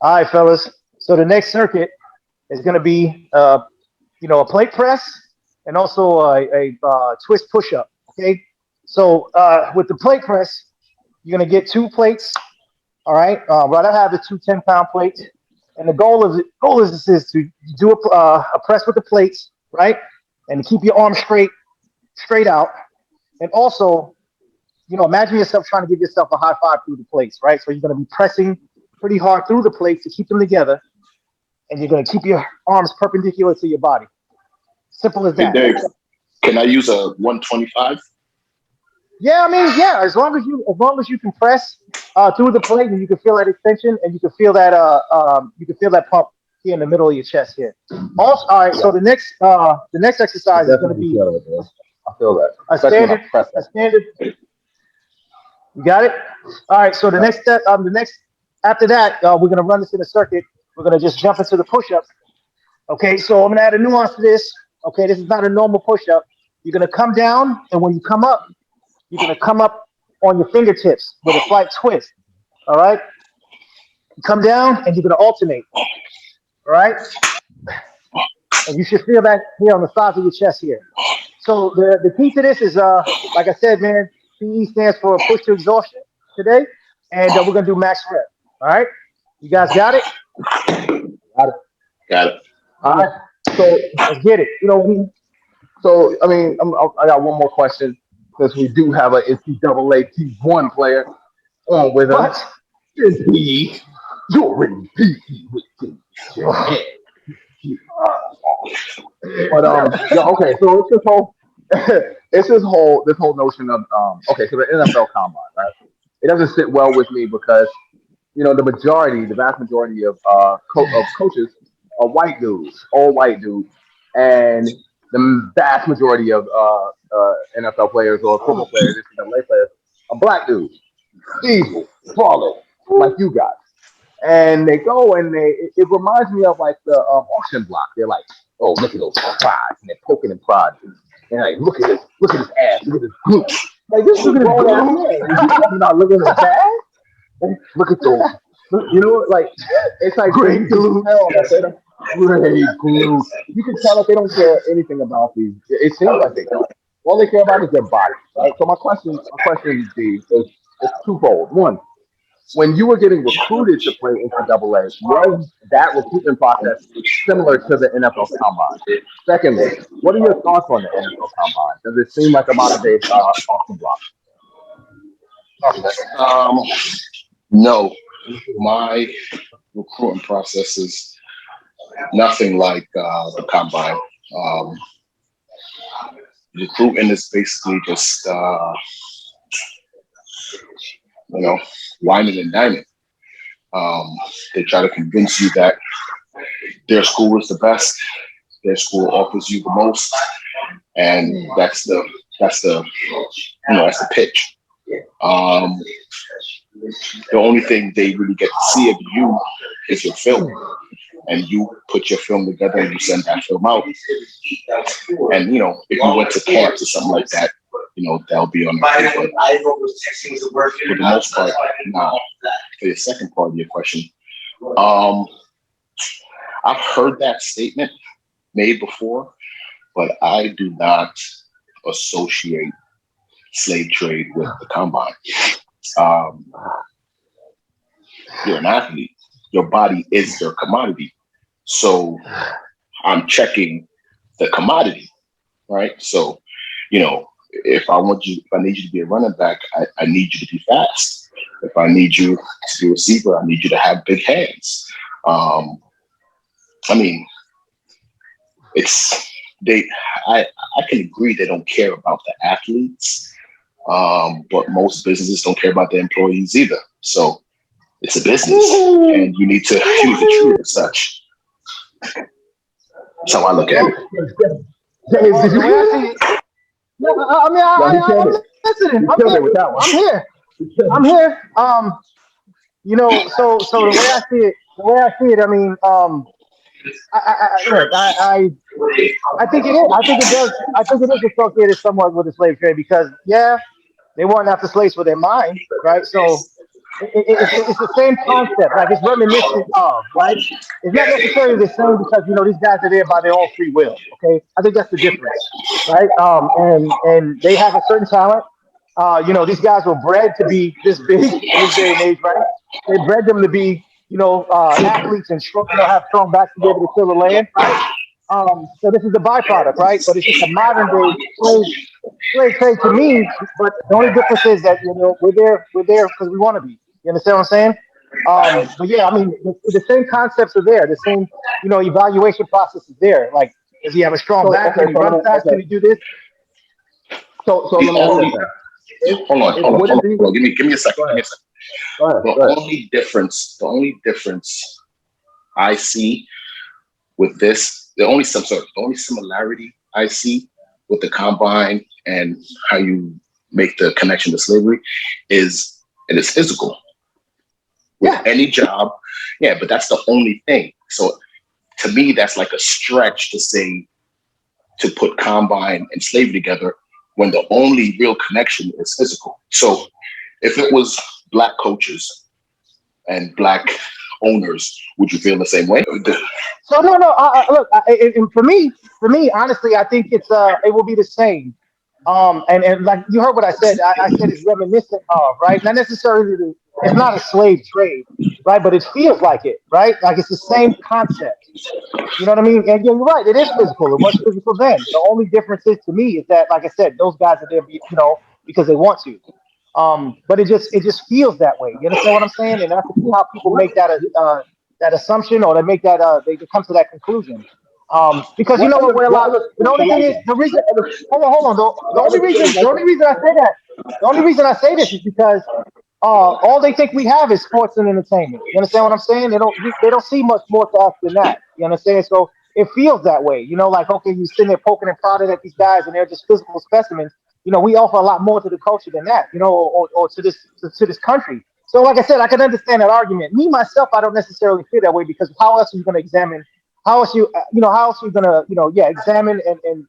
All right, fellas. So the next circuit is going to be, a plate press and also a twist push up. Okay. So with the plate press, you're going to get two plates. All right. Right, I have the two 10-pound plates, and the goal is to do a press with the plates, right, and keep your arms straight out, and also, imagine yourself trying to give yourself a high five through the plates, right? So you're going to be pressing pretty hard through the plates to keep them together, and you're going to keep your arms perpendicular to your body. Simple as Hey that. Dave, can I use a 125? Yeah, I mean, yeah. As long as you can press through the plate, and you can feel that extension, and you can feel that pump here in the middle of your chest here. Also, all right. Yeah, So the next I exercise is going to definitely be feel it, bro. I feel that, a especially when I standard press a that. standard. You got it. All right. So the Yeah. next step, the next after that, we're going to run this in a circuit. We're going to just jump into the push-up. Okay. So I'm going to add a nuance to this. Okay. This is not a normal push-up. You're going to come down, and when you come up, you're going to come up on your fingertips with a slight twist. All right. You come down, and you're going to alternate. All right. And you should feel that here on the sides of your chest here. So the key to this is, like I said, man, PE stands for push to exhaustion today, and we're gonna do max rep. All right, you guys got it? Got it. Got it. All right. So, Let's get it. I mean, I got one more question since we do have a NCAA T1 player on with us. What? P, you're in PE with your head. But yeah, okay. So it's this whole, this whole notion of okay. So the NFL Combine, right? It doesn't sit well with me because the vast majority of of coaches are white dudes, all white dudes, and the vast majority of NFL players or football players, NCAA players, are black dudes, evil, flawless, like you guys. And they go and it reminds me of like the auction block. They're like, oh, look at those prides, and they're poking and prodding. And like, look at his ass, look at his glutes. Like this is a grown ass man. And you talking about looking at his ass? Look at those. Like it's like Great you can glutes. tell that they don't great glutes. You can tell that they don't care anything about these. It seems like they don't. All they care about is their body, right? So my question, Steve, is twofold. One, when you were getting recruited to play NCAA, was that recruitment process similar to the NFL Combine? Secondly, what are your thoughts on the NFL Combine? Does it seem like a modern day auction block? Um, no, my recruiting process is nothing like the combine. Um, Recruiting is basically just you know whining and dining. They try to convince you that their school is the best, their school offers you the most, and that's the pitch. Um, the only thing they really get to see of you is your film, and you put your film together and you send that film out. And if you went to camps or something like that, that'll be on the paper. For the most part, now for the second part of your question, um, I've heard that statement made before, but I do not associate slave trade with the combine. Um, you're an athlete. Your body is your commodity. So I'm checking the commodity, right? So, if I need you to be a running back, I need you to be fast. If I need you to be a receiver, I need you to have big hands. Um, I mean, it's they. I can agree they don't care about the athletes, but most businesses don't care about their employees either. So it's a business, and you need to use it true as such. That's how I look at it. James, did The you way I hear see that? it, no, I mean, No, he killed I'm it. listening. He I'm killed here. it with that one. I'm here. He killed I'm it. here. So the way I see it, I mean, look, I think it is. I think it does. I think it is associated somewhat with the slave trade because, yeah, they weren't after slaves for their mind, right? So it's the same concept. Like it's reminiscent of, right? It's not necessarily the same because these guys are there by their own free will. Okay, I think that's the difference, right? And they have a certain talent. These guys were bred to be this big in this day and age, right? They bred them to be, athletes and strong, have strong backs to be able to kill the land, right? So this is the byproduct, right? But it's just a modern day slave trade to me. But the only difference is that we're there because we want to be. You understand what I'm saying? But yeah, I mean the same concepts are there. The same evaluation process is there. Like, does he have a strong back? Can he run fast? Can he do this? So The let me ask only, you hold on, hold on. Give me a second. Go Give me ahead. a second. Go ahead. The only difference I see with this, the only similarity I see with the combine and how you make the connection to slavery is it is physical. With any job, yeah, but that's the only thing. So to me, that's like a stretch to say to put combine and slavery together when the only real connection is physical. So if it was black coaches and black owners, would you feel the same way? So no. Look, and for me, honestly, I think it will be the same. And like you heard what I said. I said it's reminiscent of, right? Not necessarily it's not a slave trade, right? But it feels like it, right? Like it's the same concept. You know what I mean? And yeah, you're right. It is physical. It was physical then. The only difference is to me is that, like I said, those guys are there, because they want to. But it just feels that way. You understand what I'm saying? And I can see how people make that assumption, or they make that they come to that conclusion. Because you know what? The only thing is the reason. Hold on. The only reason I say that. The only reason I say this is because all they think we have is sports and entertainment. You understand what I'm saying? They don't see much more to us than that. You understand? So it feels that way. Like, okay, you're sitting there poking and prodding at these guys, and they're just physical specimens. We offer a lot more to the culture than that. Or to this country. So, like I said, I can understand that argument. Me myself, I don't necessarily feel that way because how else are you going to examine? How else are you going to examine and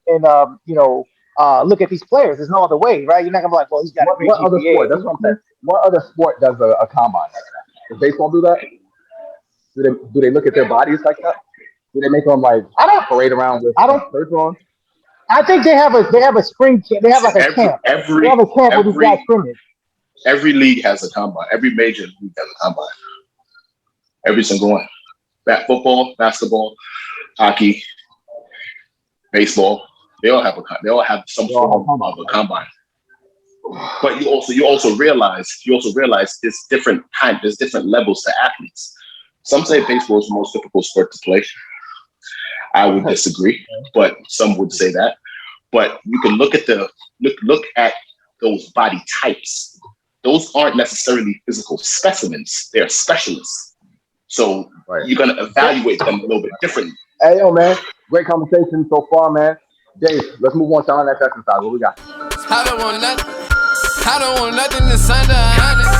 look at these players? There's no other way, right? You're not going to be like, well, he's got a great What other GPA. sport? That's what I'm saying. What other sport does a combine like that? Does baseball do that? Do they look at their bodies like that? Do they make them like I don't. parade around with I don't. shirts on? I think they have a spring camp. They have like a camp. They have a camp where these guys scrimmage. Every league has a combine. Every major league has a combine. Every single one. Football, basketball, hockey, baseball. They all have some form of a combine. But you also realize there's different levels to athletes. Some say baseball is the most difficult sport to play. I would disagree, but some would say that. But you can look at those body types. Those aren't necessarily physical specimens. They're specialists. So you're going to evaluate them a little bit differently. Hey, yo, man. Great conversation so far, man. Dave, let's move on to our next exercise. What we got? I don't want nothing. I don't want nothing that's under 100.